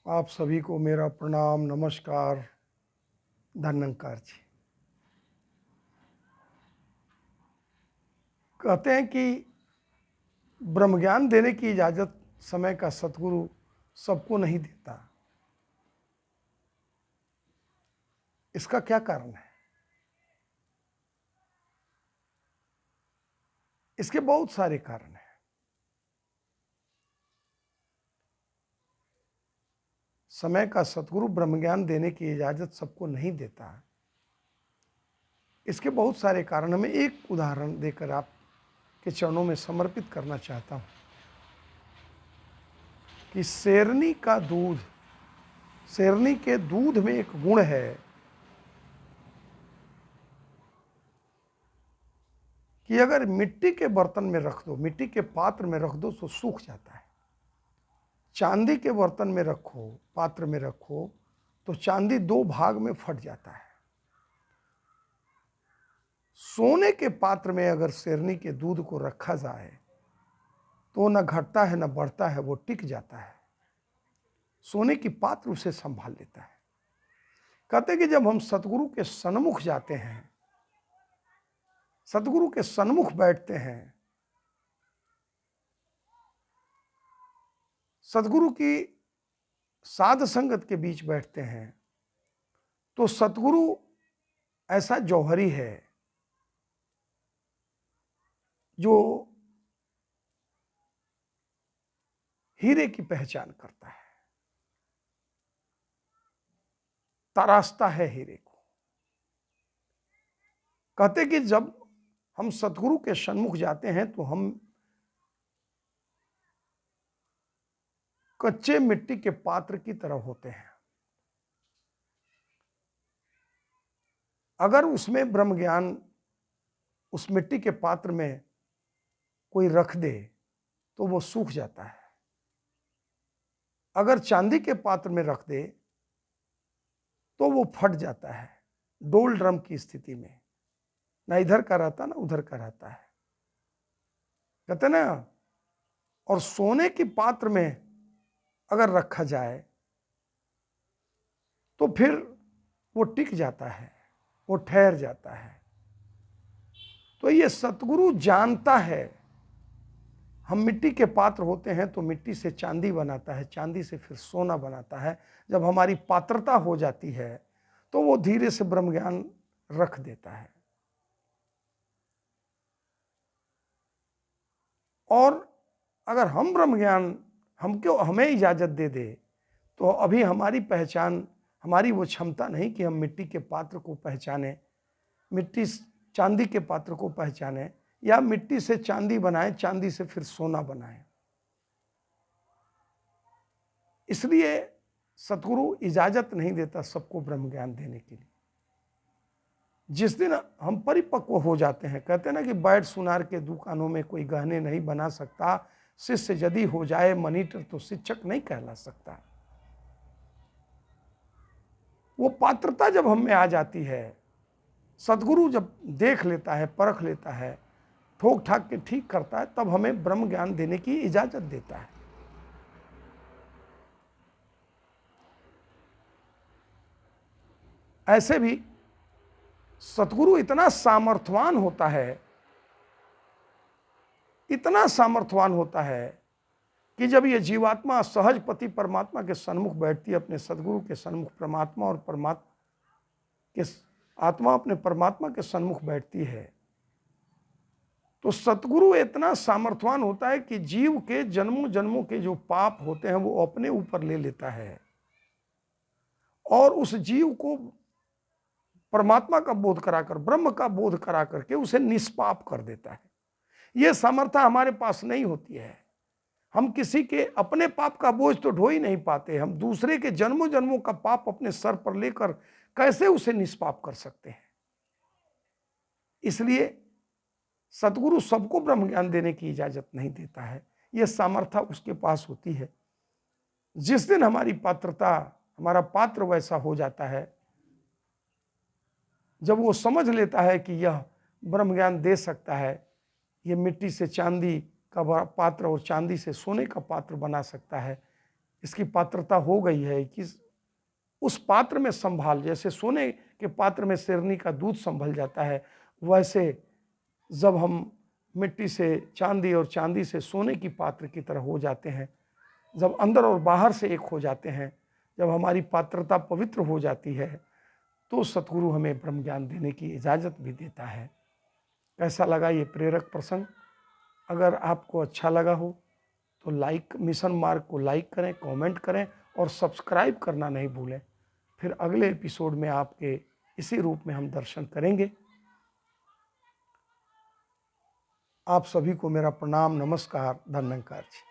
आप सभी को मेरा प्रणाम, नमस्कार, धन्यंकार जी। कहते हैं कि ब्रह्म ज्ञान देने की इजाज़त समय का सतगुरु सबको नहीं देता। इसका क्या कारण है? इसके बहुत सारे कारण हैं। समय का सतगुरु ब्रह्म ज्ञान देने की इजाज़त सबको नहीं देता। इसके बहुत सारे कारण मैं एक उदाहरण देकर आपके चरणों में समर्पित करना चाहता हूँ कि शेरनी के दूध में एक गुण है कि अगर मिट्टी के बर्तन में रख दो, मिट्टी के पात्र में रख दो तो सूख जाता है। चांदी के बर्तन में रखो, पात्र में रखो तो चांदी दो भाग में फट जाता है। सोने के पात्र में अगर शेरनी के दूध को रखा जाए तो न घटता है न बढ़ता है, वो टिक जाता है। सोने की पात्र उसे संभाल लेता है। कहते कि जब हम सतगुरु के सन्मुख जाते हैं, सतगुरु के सन्मुख बैठते हैं, सतगुरु की साध संगत के बीच बैठते हैं, तो सतगुरु ऐसा जौहरी है जो हीरे की पहचान करता है, तराशता है हीरे को। कहते कि जब हम सतगुरु के सन्मुख जाते हैं तो हम कच्चे मिट्टी के पात्र की तरह होते हैं। अगर उसमें ब्रह्म ज्ञान उस मिट्टी के पात्र में कोई रख दे तो वो सूख जाता है। अगर चांदी के पात्र में रख दे तो वो फट जाता है, डोल ड्रम की स्थिति में, ना इधर का रहता ना उधर का रहता है। कहते ना, और सोने के पात्र में अगर रखा जाए तो फिर वो टिक जाता है, वो ठहर जाता है। तो ये सतगुरु जानता है। हम मिट्टी के पात्र होते हैं तो मिट्टी से चांदी बनाता है, चांदी से फिर सोना बनाता है। जब हमारी पात्रता हो जाती है तो वो धीरे से ब्रह्म ज्ञान रख देता है। और अगर हम ब्रह्म ज्ञान हमें इजाज़त दे दे तो अभी हमारी पहचान, हमारी वो क्षमता नहीं कि हम मिट्टी के पात्र को पहचाने, चांदी के पात्र को पहचाने, या मिट्टी से चांदी बनाएं, चांदी से फिर सोना बनाएं। इसलिए सतगुरु इजाज़त नहीं देता सबको ब्रह्म ज्ञान देने के लिए। जिस दिन हम परिपक्व हो जाते हैं, कहते हैं ना कि बैठ सुनार के दुकानों में कोई गहने नहीं बना सकता, शिष्य यदि हो जाए मनीटर तो शिक्षक नहीं कहला सकता। वो पात्रता जब हम में आ जाती है, सतगुरु जब देख लेता है, परख लेता है, ठोक ठाक के ठीक करता है, तब हमें ब्रह्म ज्ञान देने की इजाजत देता है। ऐसे भी सतगुरु इतना सामर्थ्यवान होता है, इतना सामर्थ्यवान होता है कि जब ये जीवात्मा सहजपति परमात्मा के सन्मुख बैठती है, अपने सतगुरु के सन्मुख परमात्मा और परमात्मा के आत्मा अपने परमात्मा के सन्मुख बैठती है, तो सतगुरु इतना सामर्थ्यवान होता है कि जीव के जन्मों जन्मों के जो पाप होते हैं वो अपने ऊपर ले लेता है और उस जीव को परमात्मा का बोध कराकर, ब्रह्म का बोध करा करके उसे निष्पाप कर देता है। यह सामर्थ्य हमारे पास नहीं होती है। हम किसी के अपने पाप का बोझ तो ढो ही नहीं पाते, हम दूसरे के जन्मों जन्मों का पाप अपने सर पर लेकर कैसे उसे निष्पाप कर सकते हैं। इसलिए सतगुरु सबको ब्रह्म ज्ञान देने की इजाजत नहीं देता है। यह सामर्थ्य उसके पास होती है। जिस दिन हमारी पात्रता, हमारा पात्र वैसा हो जाता है, जब वो समझ लेता है कि यह ब्रह्म ज्ञान दे सकता है, ये मिट्टी से चांदी का पात्र और चांदी से सोने का पात्र बना सकता है, इसकी पात्रता हो गई है कि उस पात्र में संभाल, जैसे सोने के पात्र में शेरनी का दूध संभल जाता है, वैसे जब हम मिट्टी से चांदी और चांदी से सोने की पात्र की तरह हो जाते हैं, जब अंदर और बाहर से एक हो जाते हैं, जब हमारी पात्रता पवित्र हो जाती है, तो सतगुरु हमें ब्रह्म ज्ञान देने की इजाज़त भी देता है। कैसा लगा ये प्रेरक प्रसंग? अगर आपको अच्छा लगा हो तो लाइक, मिशन मार्ग को लाइक करें, कमेंट करें और सब्सक्राइब करना नहीं भूलें। फिर अगले एपिसोड में आपके इसी रूप में हम दर्शन करेंगे। आप सभी को मेरा प्रणाम, नमस्कार, धन्यवाद जी।